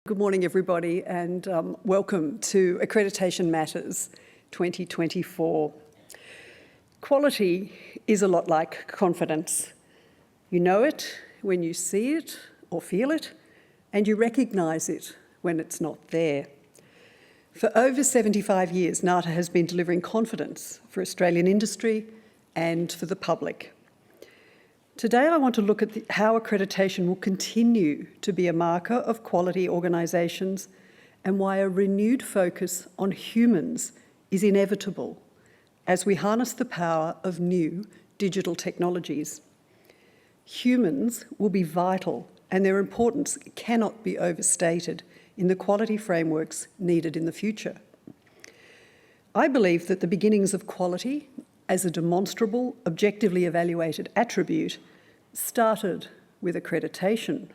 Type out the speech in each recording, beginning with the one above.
Good morning, everybody, and welcome to Accreditation Matters 2024. Quality is a lot like confidence. You know it when you see it or feel it, and you recognise it when it's not there. For over 75 years, NATA has been delivering confidence for Australian industry and for the public. Today, I want to look at how accreditation will continue to be a marker of quality organisations and why a renewed focus on humans is inevitable as we harness the power of new digital technologies. Humans will be vital and their importance cannot be overstated in the quality frameworks needed in the future. I believe that the beginnings of quality as a demonstrable, objectively evaluated attribute started with accreditation.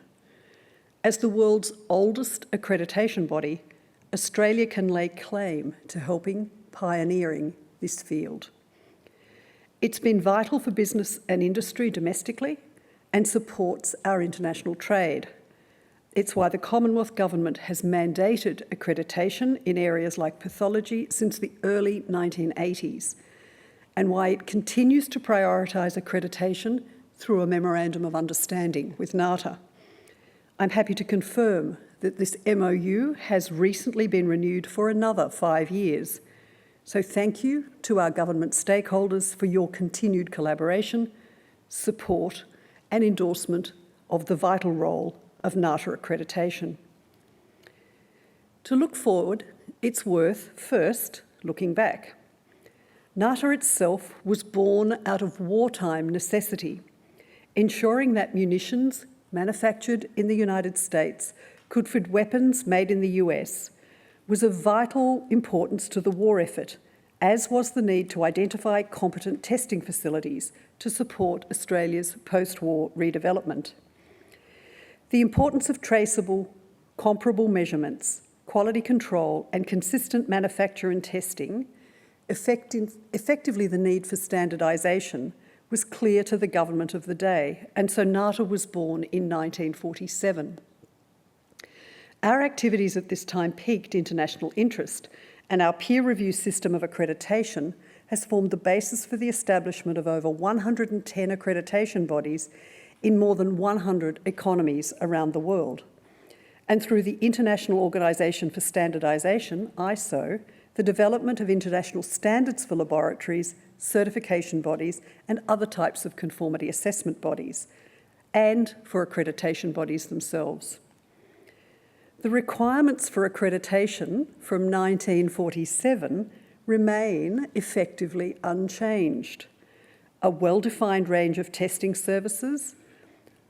As the world's oldest accreditation body, Australia can lay claim to helping pioneering this field. It's been vital for business and industry domestically and supports our international trade. It's why the Commonwealth Government has mandated accreditation in areas like pathology since the early 1980s, and why it continues to prioritise accreditation through a Memorandum of Understanding with NATA. I'm happy to confirm that this MOU has recently been renewed for another 5 years. So thank you to our government stakeholders for your continued collaboration, support and endorsement of the vital role of NATA accreditation. To look forward, it's worth first looking back. NATA itself was born out of wartime necessity, ensuring that munitions manufactured in the United States could fit weapons made in the US was of vital importance to the war effort, as was the need to identify competent testing facilities to support Australia's post-war redevelopment. The importance of traceable, comparable measurements, quality control and consistent manufacture and testing, effectively the need for standardisation, was clear to the government of the day, and so NATA was born in 1947. Our activities at this time piqued international interest, and our peer review system of accreditation has formed the basis for the establishment of over 110 accreditation bodies in more than 100 economies around the world. And through the International Organisation for Standardisation, ISO, the development of international standards for laboratories, certification bodies and other types of conformity assessment bodies, and for accreditation bodies themselves. The requirements for accreditation from 1947 remain effectively unchanged. A well-defined range of testing services,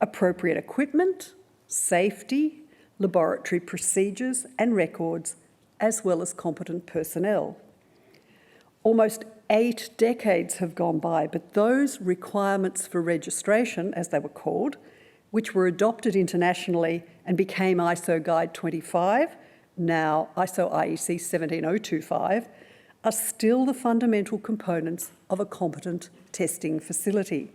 appropriate equipment, safety, laboratory procedures and records, as well as competent personnel. Almost 8 decades have gone by, but those requirements for registration, as they were called, which were adopted internationally and became ISO Guide 25, now ISO IEC 17025, are still the fundamental components of a competent testing facility.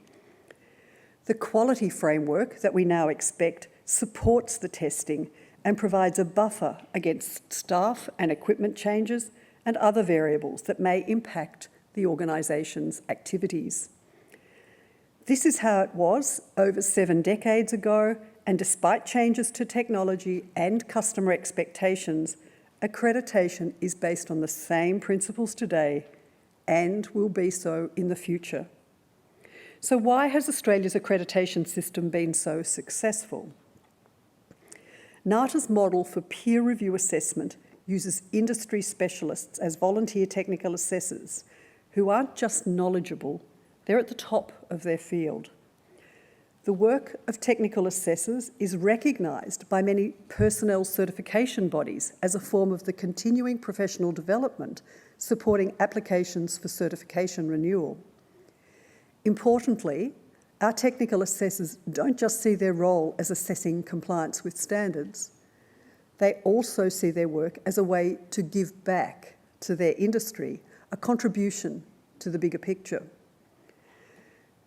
The quality framework that we now expect supports the testing and provides a buffer against staff and equipment changes and other variables that may impact the organisation's activities. This is how it was over 7 decades ago, and despite changes to technology and customer expectations, accreditation is based on the same principles today and will be so in the future. So why has Australia's accreditation system been so successful? NATA's model for peer review assessment uses industry specialists as volunteer technical assessors who aren't just knowledgeable, they're at the top of their field. The work of technical assessors is recognised by many personnel certification bodies as a form of the continuing professional development supporting applications for certification renewal. Importantly, our technical assessors don't just see their role as assessing compliance with standards, they also see their work as a way to give back to their industry, a contribution to the bigger picture.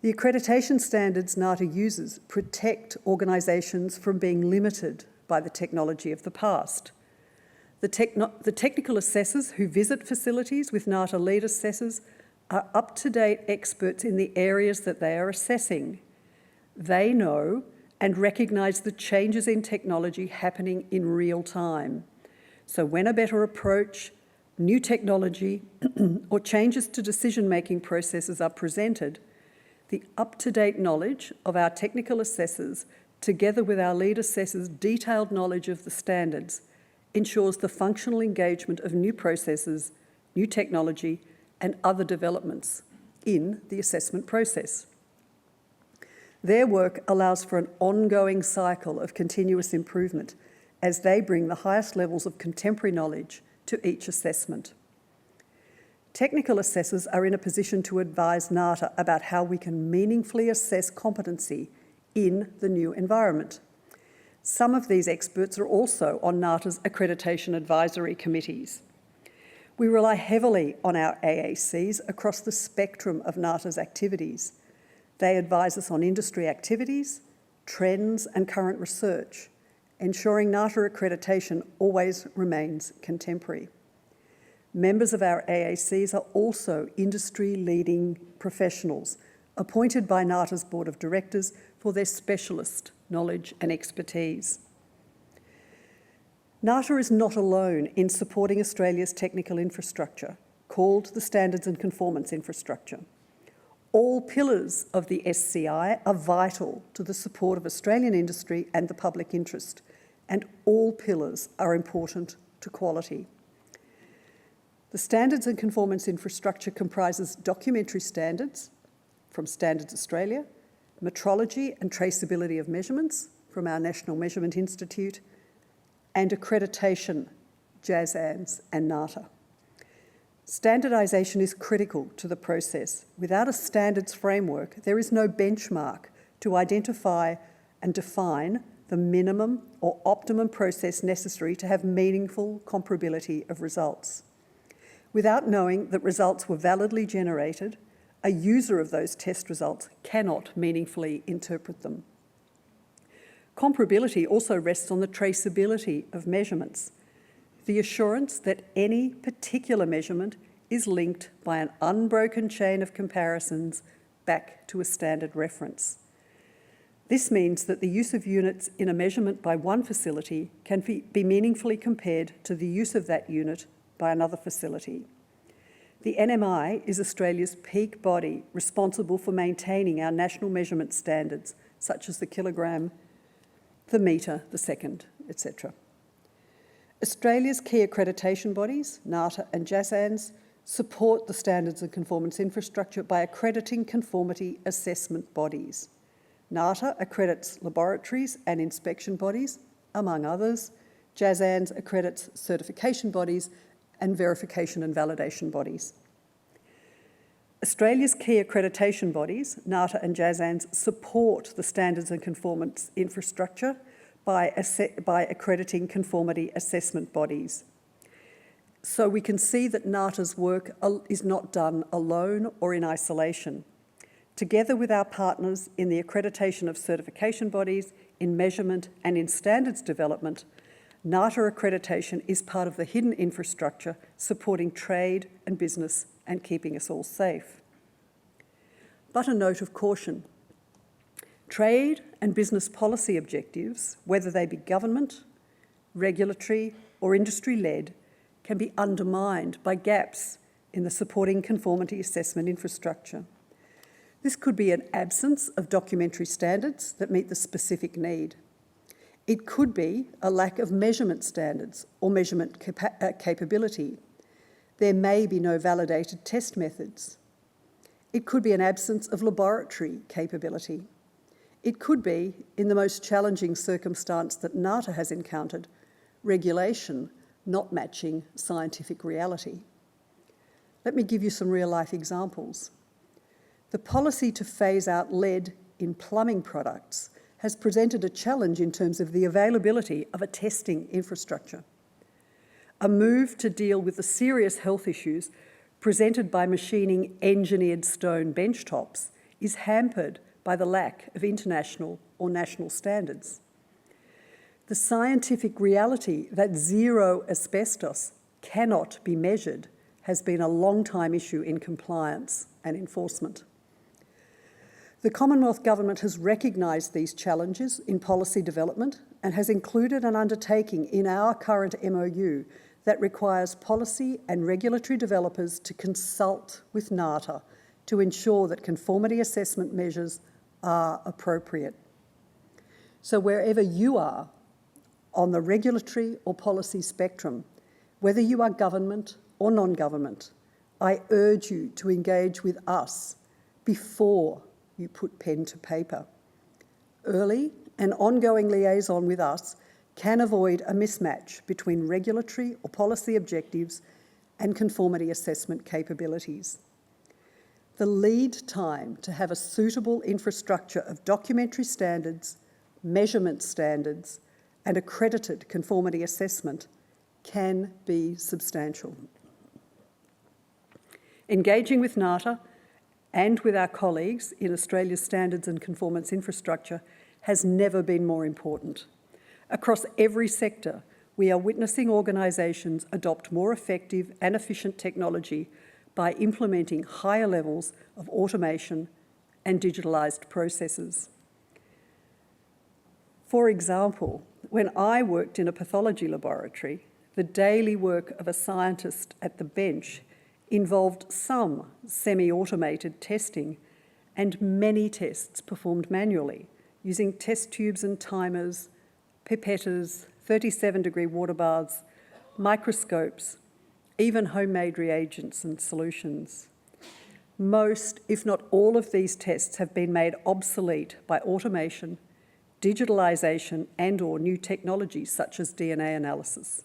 The accreditation standards NATA uses protect organisations from being limited by the technology of the past. The technical assessors who visit facilities with NATA lead assessors are up-to-date experts in the areas that they are assessing. They know and recognise the changes in technology happening in real time. So when a better approach, new technology, or changes to decision-making processes are presented, the up-to-date knowledge of our technical assessors, together with our lead assessors' detailed knowledge of the standards, ensures the functional engagement of new processes, new technology, and other developments in the assessment process. Their work allows for an ongoing cycle of continuous improvement as they bring the highest levels of contemporary knowledge to each assessment. Technical assessors are in a position to advise NATA about how we can meaningfully assess competency in the new environment. Some of these experts are also on NATA's accreditation advisory committees. We rely heavily on our AACs across the spectrum of NATA's activities. They advise us on industry activities, trends, and current research, ensuring NATA accreditation always remains contemporary. Members of our AACs are also industry-leading professionals appointed by NATA's Board of Directors for their specialist knowledge and expertise. NATA is not alone in supporting Australia's technical infrastructure, called the Standards and Conformance Infrastructure. All pillars of the SCI are vital to the support of Australian industry and the public interest, and all pillars are important to quality. The Standards and Conformance Infrastructure comprises documentary standards from Standards Australia, metrology and traceability of measurements from our National Measurement Institute, and accreditation, JASANS and NATA. Standardisation is critical to the process. Without a standards framework, there is no benchmark to identify and define the minimum or optimum process necessary to have meaningful comparability of results. Without knowing that results were validly generated, a user of those test results cannot meaningfully interpret them. Comparability also rests on the traceability of measurements, the assurance that any particular measurement is linked by an unbroken chain of comparisons back to a standard reference. This means that the use of units in a measurement by one facility can be meaningfully compared to the use of that unit by another facility. The NMI is Australia's peak body responsible for maintaining our national measurement standards, such as the kilogram, the metre, the second, etc. Australia's key accreditation bodies, NATA and JASANS, support the Standards and Conformance Infrastructure by accrediting conformity assessment bodies. NATA accredits laboratories and inspection bodies, among others. JASANS accredits certification bodies and verification and validation bodies. Australia's key accreditation bodies, NATA and JASANS, support the Standards and Conformance Infrastructure by accrediting conformity assessment bodies. So we can see that NATA's work is not done alone or in isolation. Together with our partners in the accreditation of certification bodies, in measurement and in standards development, NATA accreditation is part of the hidden infrastructure supporting trade and business and keeping us all safe. But a note of caution. Trade and business policy objectives, whether they be government, regulatory or industry-led, can be undermined by gaps in the supporting conformity assessment infrastructure. This could be an absence of documentary standards that meet the specific need. It could be a lack of measurement standards or measurement capability. There may be no validated test methods. It could be an absence of laboratory capability. It could be, in the most challenging circumstance that NATA has encountered, regulation not matching scientific reality. Let me give you some real-life examples. The policy to phase out lead in plumbing products has presented a challenge in terms of the availability of a testing infrastructure. A move to deal with the serious health issues presented by machining engineered stone benchtops is hampered by the lack of international or national standards. The scientific reality that zero asbestos cannot be measured has been a long-time issue in compliance and enforcement. The Commonwealth Government has recognised these challenges in policy development and has included an undertaking in our current MOU that requires policy and regulatory developers to consult with NATA to ensure that conformity assessment measures are appropriate. So wherever you are on the regulatory or policy spectrum, whether you are government or non-government, I urge you to engage with us before you put pen to paper. Early and ongoing liaison with us can avoid a mismatch between regulatory or policy objectives and conformity assessment capabilities. The lead time to have a suitable infrastructure of documentary standards, measurement standards, and accredited conformity assessment can be substantial. Engaging with NATA and with our colleagues in Australia's standards and conformance infrastructure has never been more important. Across every sector, we are witnessing organisations adopt more effective and efficient technology by implementing higher levels of automation and digitalised processes. For example, when I worked in a pathology laboratory, the daily work of a scientist at the bench involved some semi-automated testing and many tests performed manually using test tubes and timers, pipetters, 37-degree water baths, microscopes, even homemade reagents and solutions. Most, if not all of these tests have been made obsolete by automation, digitalisation and/or new technologies such as DNA analysis.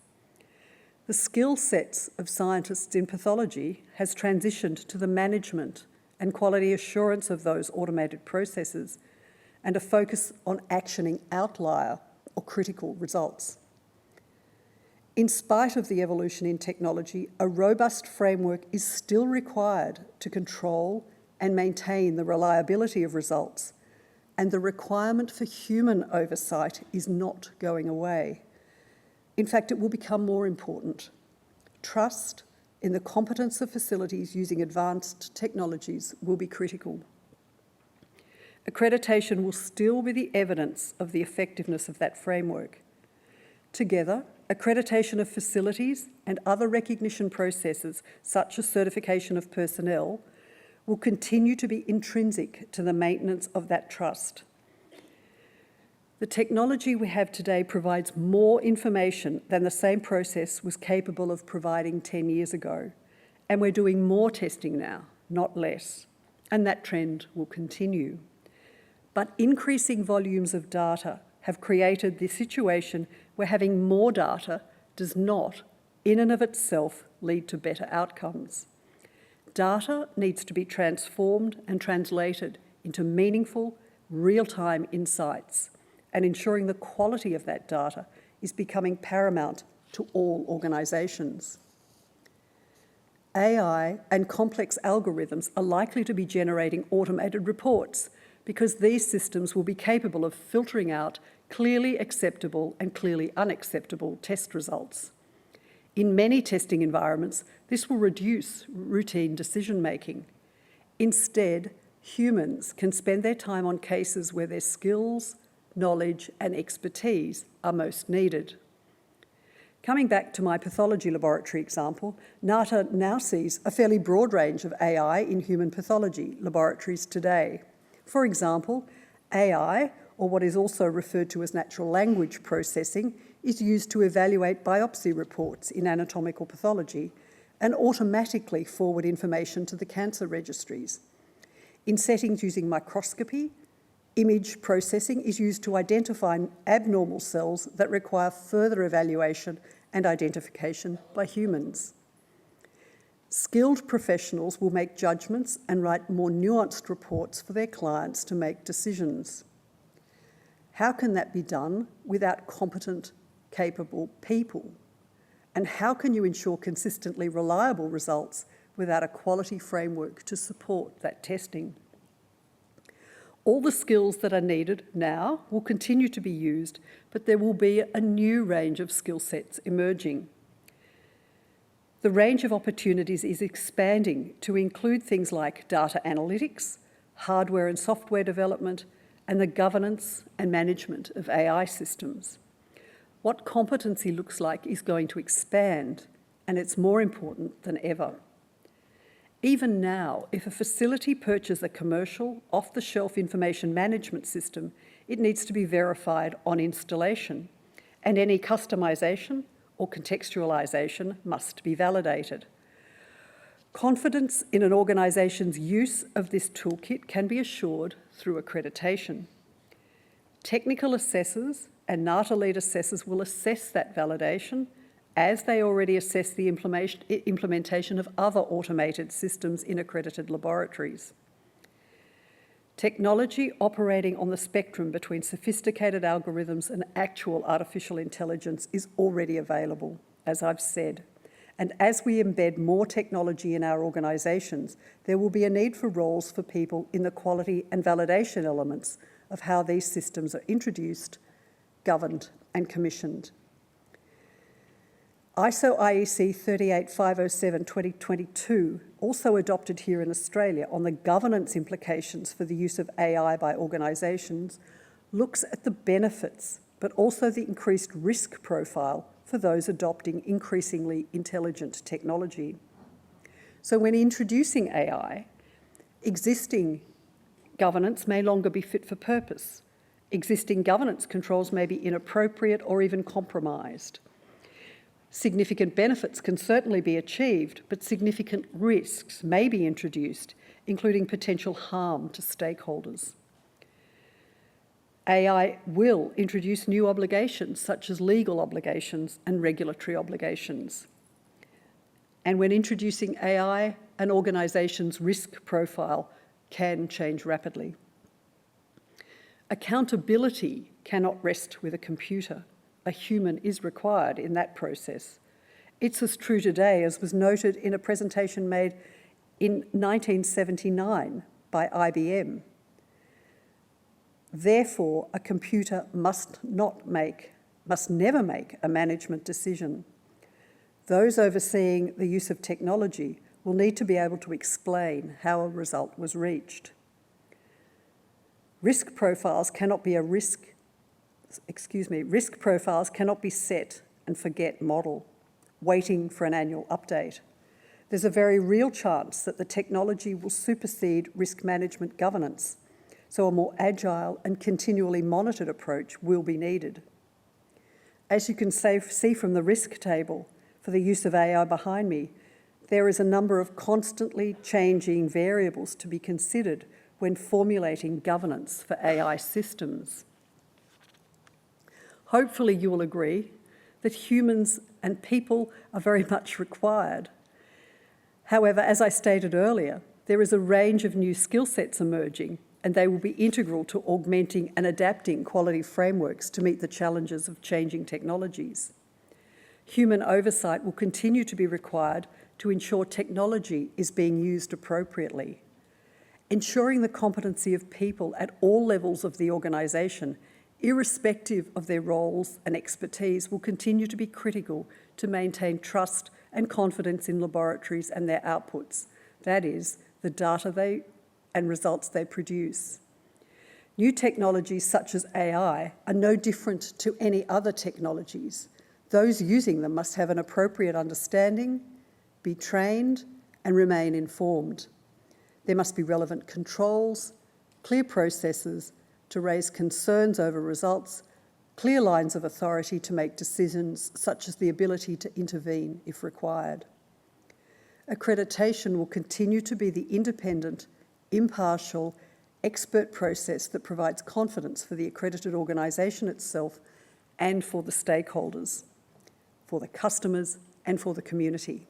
The skill sets of scientists in pathology has transitioned to the management and quality assurance of those automated processes and a focus on actioning outlier or critical results. In spite of the evolution in technology, a robust framework is still required to control and maintain the reliability of results, and the requirement for human oversight is not going away. In fact, it will become more important. Trust in the competence of facilities using advanced technologies will be critical. Accreditation will still be the evidence of the effectiveness of that framework. Together, accreditation of facilities and other recognition processes, such as certification of personnel, will continue to be intrinsic to the maintenance of that trust. The technology we have today provides more information than the same process was capable of providing 10 years ago, and we're doing more testing now, not less, and that trend will continue. But increasing volumes of data have created the situation where having more data does not, in and of itself, lead to better outcomes. Data needs to be transformed and translated into meaningful, real-time insights, and ensuring the quality of that data is becoming paramount to all organisations. AI and complex algorithms are likely to be generating automated reports because these systems will be capable of filtering out clearly acceptable and clearly unacceptable test results. In many testing environments, this will reduce routine decision-making. Instead, humans can spend their time on cases where their skills, knowledge and expertise are most needed. Coming back to my pathology laboratory example, NATA now sees a fairly broad range of AI in human pathology laboratories today. For example, AI, or what is also referred to as natural language processing, is used to evaluate biopsy reports in anatomical pathology and automatically forward information to the cancer registries. In settings using microscopy, image processing is used to identify abnormal cells that require further evaluation and identification by humans. Skilled professionals will make judgments and write more nuanced reports for their clients to make decisions. How can that be done without competent, capable people? And how can you ensure consistently reliable results without a quality framework to support that testing? All the skills that are needed now will continue to be used, but there will be a new range of skill sets emerging. The range of opportunities is expanding to include things like data analytics, hardware and software development, and the governance and management of AI systems. What competency looks like is going to expand, and it's more important than ever. Even now, if a facility purchases a commercial, off-the-shelf information management system, it needs to be verified on installation, and any customisation or contextualisation must be validated. Confidence in an organisation's use of this toolkit can be assured through accreditation. Technical assessors and NATA lead assessors will assess that validation as they already assess the implementation of other automated systems in accredited laboratories. Technology operating on the spectrum between sophisticated algorithms and actual artificial intelligence is already available, as I've said. And as we embed more technology in our organisations, there will be a need for roles for people in the quality and validation elements of how these systems are introduced, governed and commissioned. ISO IEC 38507-2022, also adopted here in Australia on the governance implications for the use of AI by organisations, looks at the benefits, but also the increased risk profile for those adopting increasingly intelligent technology. So when introducing AI, existing governance may no longer be fit for purpose. Existing governance controls may be inappropriate or even compromised. Significant benefits can certainly be achieved, but significant risks may be introduced, including potential harm to stakeholders. AI will introduce new obligations, such as legal obligations and regulatory obligations. And when introducing AI, an organisation's risk profile can change rapidly. Accountability cannot rest with a computer. A human is required in that process. It's as true today as was noted in a presentation made in 1979 by IBM. Therefore, a computer must never make a management decision. Those overseeing the use of technology will need to be able to explain how a result was reached. Risk profiles cannot be set and forget model, waiting for an annual update. There's a very real chance that the technology will supersede risk management governance, so a more agile and continually monitored approach will be needed. As you can see from the risk table for the use of AI behind me, there is a number of constantly changing variables to be considered when formulating governance for AI systems. Hopefully you will agree that humans and people are very much required. However, as I stated earlier, there is a range of new skill sets emerging, and they will be integral to augmenting and adapting quality frameworks to meet the challenges of changing technologies. Human oversight will continue to be required to ensure technology is being used appropriately. Ensuring the competency of people at all levels of the organisation, irrespective of their roles and expertise, will continue to be critical to maintain trust and confidence in laboratories and their outputs, that is, the data and results they produce. New technologies such as AI are no different to any other technologies. Those using them must have an appropriate understanding, be trained, and remain informed. There must be relevant controls, clear processes to raise concerns over results, clear lines of authority to make decisions, such as the ability to intervene if required. Accreditation will continue to be the independent, impartial, expert process that provides confidence for the accredited organisation itself and for the stakeholders, for the customers and for the community.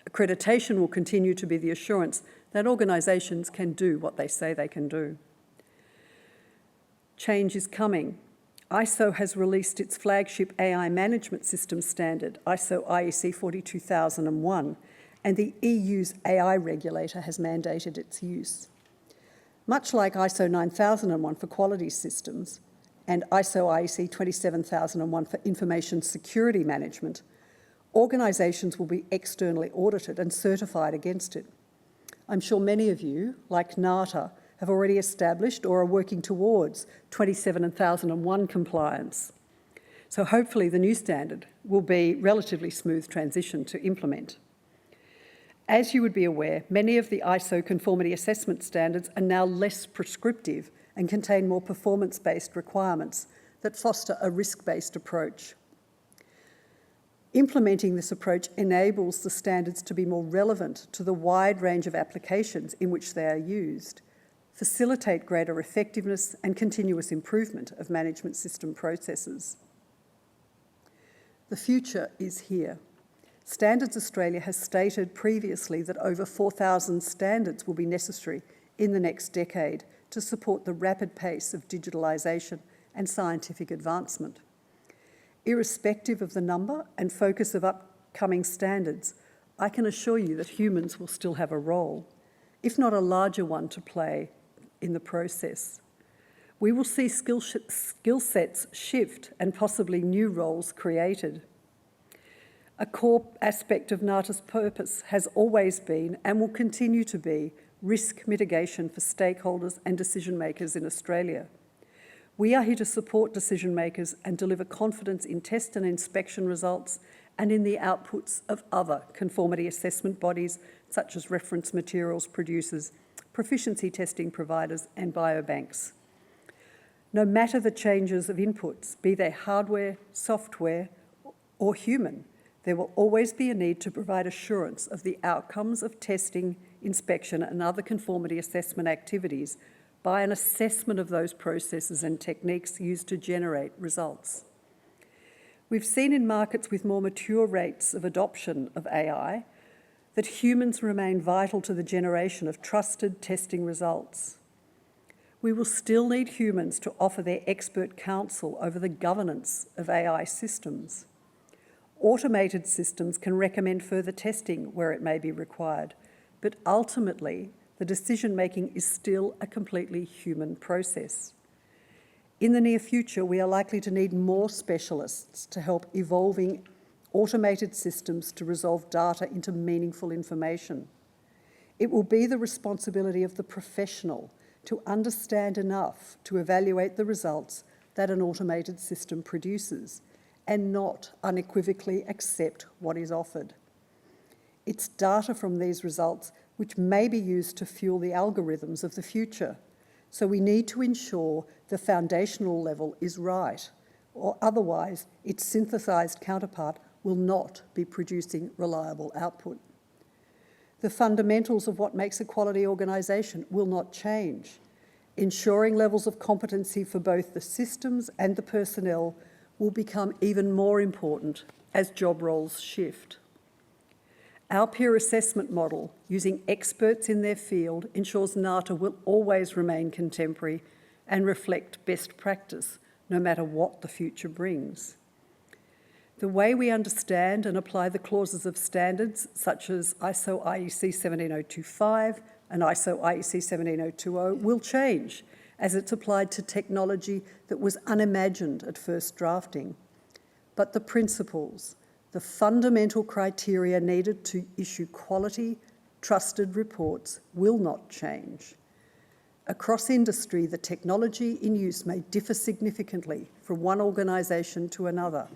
Accreditation will continue to be the assurance that organisations can do what they say they can do. Change is coming. ISO has released its flagship AI management system standard, ISO IEC 42001, and the EU's AI regulator has mandated its use. Much like ISO 9001 for quality systems and ISO IEC 27001 for information security management, organisations will be externally audited and certified against it. I'm sure many of you, like NATA, have already established or are working towards 27001 compliance. So hopefully the new standard will be relatively smooth transition to implement. As you would be aware, many of the ISO conformity assessment standards are now less prescriptive and contain more performance-based requirements that foster a risk-based approach. Implementing this approach enables the standards to be more relevant to the wide range of applications in which they are used, facilitate greater effectiveness and continuous improvement of management system processes. The future is here. Standards Australia has stated previously that over 4,000 standards will be necessary in the next decade to support the rapid pace of digitalisation and scientific advancement. Irrespective of the number and focus of upcoming standards, I can assure you that humans will still have a role, if not a larger one, to play in the process. We will see skill sets shift and possibly new roles created. A core aspect of NATA's purpose has always been and will continue to be risk mitigation for stakeholders and decision makers in Australia. We are here to support decision makers and deliver confidence in test and inspection results and in the outputs of other conformity assessment bodies such as reference materials producers, proficiency testing providers and biobanks. No matter the changes of inputs, be they hardware, software or human, there will always be a need to provide assurance of the outcomes of testing, inspection and other conformity assessment activities by an assessment of those processes and techniques used to generate results. We've seen in markets with more mature rates of adoption of AI that humans remain vital to the generation of trusted testing results. We will still need humans to offer their expert counsel over the governance of AI systems. Automated systems can recommend further testing where it may be required, but ultimately, the decision-making is still a completely human process. In the near future, we are likely to need more specialists to help evolving automated systems to resolve data into meaningful information. It will be the responsibility of the professional to understand enough to evaluate the results that an automated system produces and not unequivocally accept what is offered. It's data from these results which may be used to fuel the algorithms of the future. So we need to ensure the foundational level is right, or otherwise its synthesised counterpart will not be producing reliable output. The fundamentals of what makes a quality organisation will not change. Ensuring levels of competency for both the systems and the personnel will become even more important as job roles shift. Our peer assessment model, using experts in their field, ensures NATA will always remain contemporary and reflect best practice, no matter what the future brings. The way we understand and apply the clauses of standards, such as ISO IEC 17025 and ISO IEC 17020, will change as it's applied to technology that was unimagined at first drafting. But the principles, the fundamental criteria needed to issue quality, trusted reports will not change. Across industry, the technology in use may differ significantly from one organisation to another,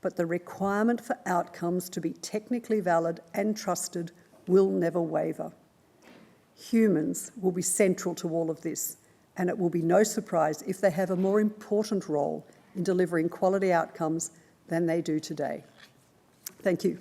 but the requirement for outcomes to be technically valid and trusted will never waver. Humans will be central to all of this, and it will be no surprise if they have a more important role in delivering quality outcomes than they do today. Thank you.